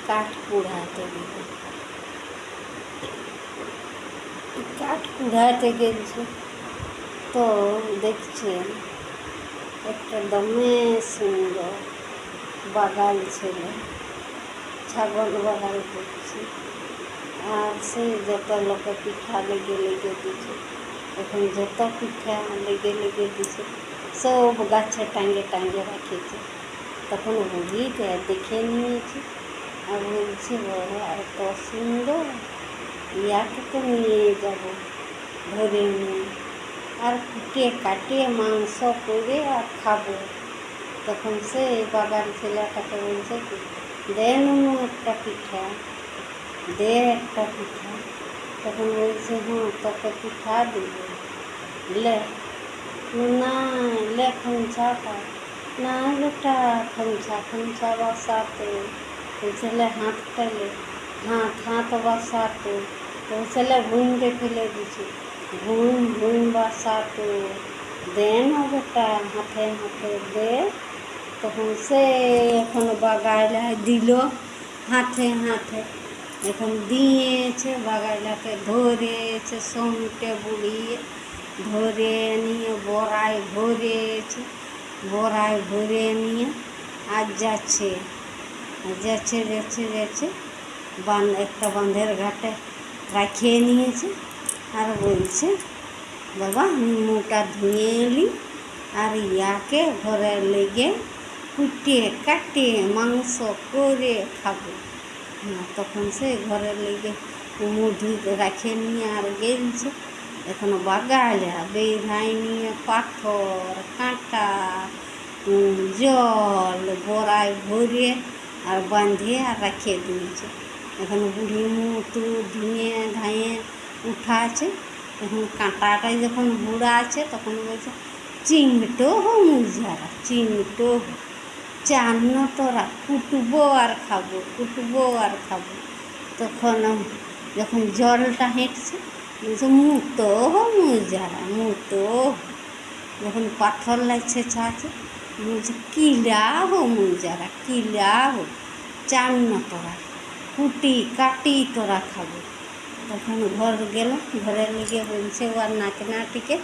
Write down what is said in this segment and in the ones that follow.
কাঠ কুড়াতে গেল। কাঠ কুড়াতে গেছে তো দেখছেন একটা দমে সুন্দর বাগাল ছিল, ছাগল বাগাল করছে। আর সে যত লোকে পিঠা লেগে লেগে দিছে, এখন যত পিঠা লেগে লেগে দিছে সব গাছে টাঙ্গে টাঙ্গে রাখেছে। তখন বুড়িটা দেখে নিয়েছে আর বলছে, বাবা এত সুন্দর, ইয়াকে তো নিয়ে যাব ধরে নিয়ে, আর কুটিয়ে কাটিয়ে মাংস করে আর খাবো। তখন সে বাগান ছেলেটাকে বলছে, দে নুনু একটা পিঠা, দে একটা পিঠা। তখন বলছে, হ্যাঁ তোকে পিঠা দিব, লে না লে খঞ্চাটা, না বেটা খঞ্চা বসাতে। বলছে লে হাতটা লে, হাত বসাতে। বলছে লে ভুঁড়ে ফেলে দিছি, ভুঁড় বসাতে, দে না বেটা হাতে হাতে দে। তখন সে এখন বাগাইলা দিল হাতে হাতে, এখন দিয়েছে বাগাইলাকে ধরেছে, সমটে বুড়িয়ে ধরে নিয়ে বড়ায় ভরেছে, বড়ায় ভরে নিয়ে আর যাচ্ছে যাচ্ছে যাচ্ছে যাচ্ছে একটা বাঁধের ঘাটে রাখিয়ে নিয়েছে। আর বলছে, বাবা আমি মুখটা ধুয়ে এলি আর ইয়াকে ঘরে লেগে কুটিয়ে কাটিয়ে মাংস করে খাবো। তখন সে ঘরে লেগে মুখ ধুয়ে রাখে নিয়ে আর গেলছে। এখন বাগাইলা বেড়াই নিয়ে পাথর কাঁটা জল বড়ায় ভরে আর বাঁধিয়ে আর রাখিয়ে দিয়েছে। এখন বুড়ি মুখ ধুয়ে ধাঁয়ে উঠাছে। এখন কাঁটাটাই যখন বুড়া আছে তখন বলছে, চিংটো হো মুজারা, চিংটো হো, চান্ন তোরা কুটবো আর খাবো, কুটবো আর খাবো। তখন যখন জলটা হেঁটছে বলছে, মুতো হো মুজারা, মুতো। যখন পাথর লাগছে ছাছে বলছে, কিলা হো মুজারা, কিলা হো, চান্ন তোরা কুটি কাটি তোরা খাবো। তখন ঘর গেল, ঘরে লেগে বলছে ওর নাতি নাটিকে,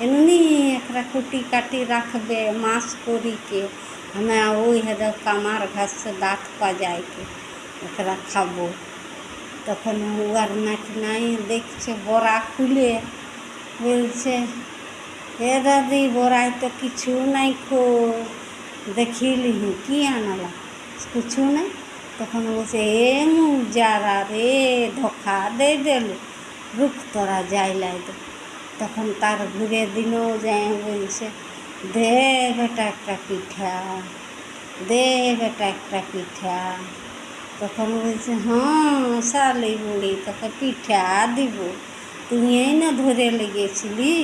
এমনি একটা কুটি কাটি রাখবে মাস করিকে, हमें ওই হেদে কামার ঘাস দাঁত পাজাইকে একরা খাবো। তখন ওর নাতি নাই দেখছে বড়া খুলে বলছে, হে দাদি বড়াই তো কিছু নাই খো, দেখিলি কি আনলা, কিছু নাই। তখন বলছে, এ মুজারা রে ধোকা দে দিল, রুখ তোরা যাইলাই দে। তখন তার ঘুরে দিল যায় বলছে, দে বেটা একটা পিঠা, দে বেটা একটা পিঠা। তখন বলছে, হ্যাঁ শালি বুড়ি তোকে পিঠা দিব, তুই না ধরে লেগেছিলি।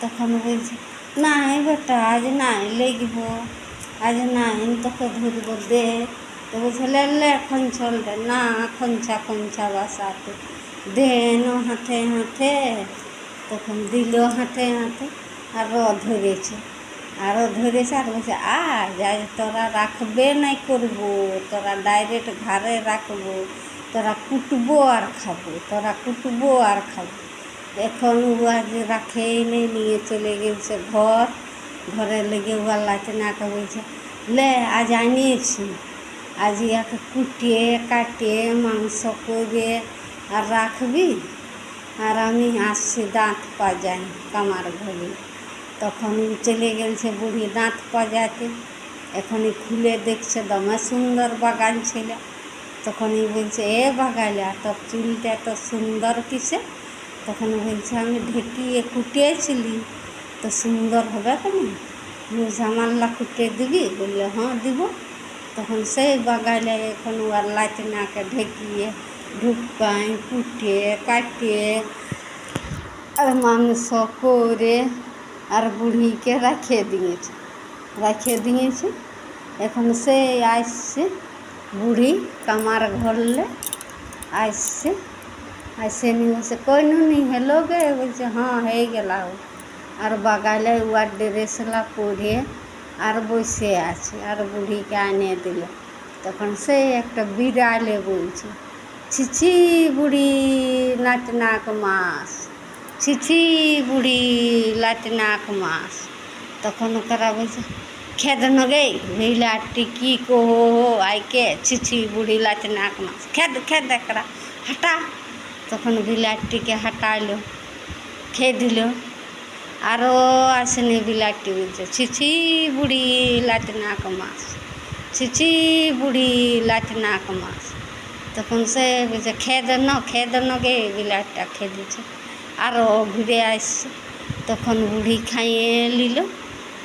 তখন বলছে, নাই বেটা আজ নাই লেগব, আজ নাই তোকে ধরব, দে। তো বলছে, লে এখন চলবে না, খঞ্চা খঞ্চা বসাতে দে না হাতে হাতে। তখন দিল হাতে হাতে আরও ধরেছে, আরও ধরেছে আর বলছে, আজ আজ তোরা রাখবে নাই করবো, তোরা ডাইরেক্ট ঘরে রাখবো, তোরা কুটবো আর খাবো, তোরা কুটবো আর খাবো। এখন ও আজ রাখে এনে নিয়ে চলে গেছে ঘরে লেগে ওয়ার লাইতে নাকে বলছে, লে আজ আনিয়েছি, আজ ইয়াকে কুটিয়ে কাটিয়ে মাংস করে আর রাখবি, আর আমি আসছি দাঁত পাজাই কামার ঘরে। তখন চলে গেছে বুড়ি দাঁত পাজাতে। এখনই খুলে দেখছে দমে সুন্দর বাগান ছিল। তখনই বলছে, এ বাগাইলা তোর চুলটা এত সুন্দর কিসে? তখন বলছে, আমি ঢেকিয়ে কুটিয়েছিলি তো সুন্দর হবে কেন, জামাল্লা কুটিয়ে দিবি? বললে, হ্যাঁ দিব। তখন সেই বাগাইলা এখন ওর লাইটনাকে ঢেকিয়ে ঢুকাই কুটিয়ে কাটিয়ে আর মাংস করে আর বুড়িকে রাখিয়ে দিয়েছে। এখন সে আসছে বুড়ি কামার ঘরলে আসছে নিয়ে বলছে, কই নুনি হেলো গে? বলছে, হ্যাঁ হয়ে গেল। আর বাগাইলে ওয়ার ড্রেসলা পরে আর বসে আছে আর বুড়িকে আনিয়ে দিল। তখন সে একটা বিড়ালে বলছে, ছিছি বুড়ি লাটনাক মাছ, ছিছি বুড়ি লাটনাক মাছ। তখন ওরা বলছে, খেদ নগে ভিলাটি কি কहो আইকে ছিছি বুড়ি লাটনাক মাছ, খেদ খেদ একরা হাঁটা। তখন বিলাটিকে হাঁটাইলো, খেয়ে দিল। আরও আসেনি বিলাটি, বলছে ছিছি বুড়ি লাটনাক মাছ, ছিছি বুড়ি লাটনাক মাছ। তখন সে বলছে খেয়ে দেন গে, বিলাটটা খেয়ে দিচ্ছে। আরও ঘুরে আসছে। তখন বুড়ি খাইয়ে নিল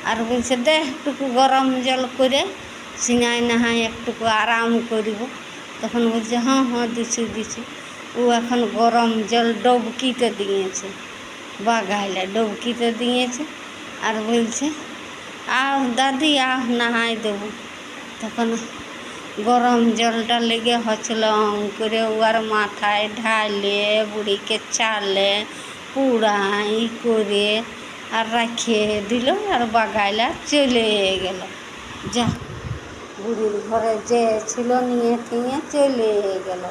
আর বলছে, দে একটুকু গরম জল করে সিঙায় নাহায় একটুকু আরাম করব। তখন বলছে, হ্যাঁ হ্যাঁ দিছি দিছি। ও এখন গরম জল ডবকিতে দিয়েছে, বাগাইলে ডবকিতে দিয়েছে আর বলছে, আহ দাদি আহ নাহাই দেবো। তখন গরম জলটা লেগে হচলং করে ওর মাথায় ঢালে, বুড়িকে চালে পুরাই করে আর রাখিয়ে দিল আর বাগাইলা চলে গেল। যা বুড়ির ঘরে যে ছিল নিয়ে টিয়ে চলে গেল।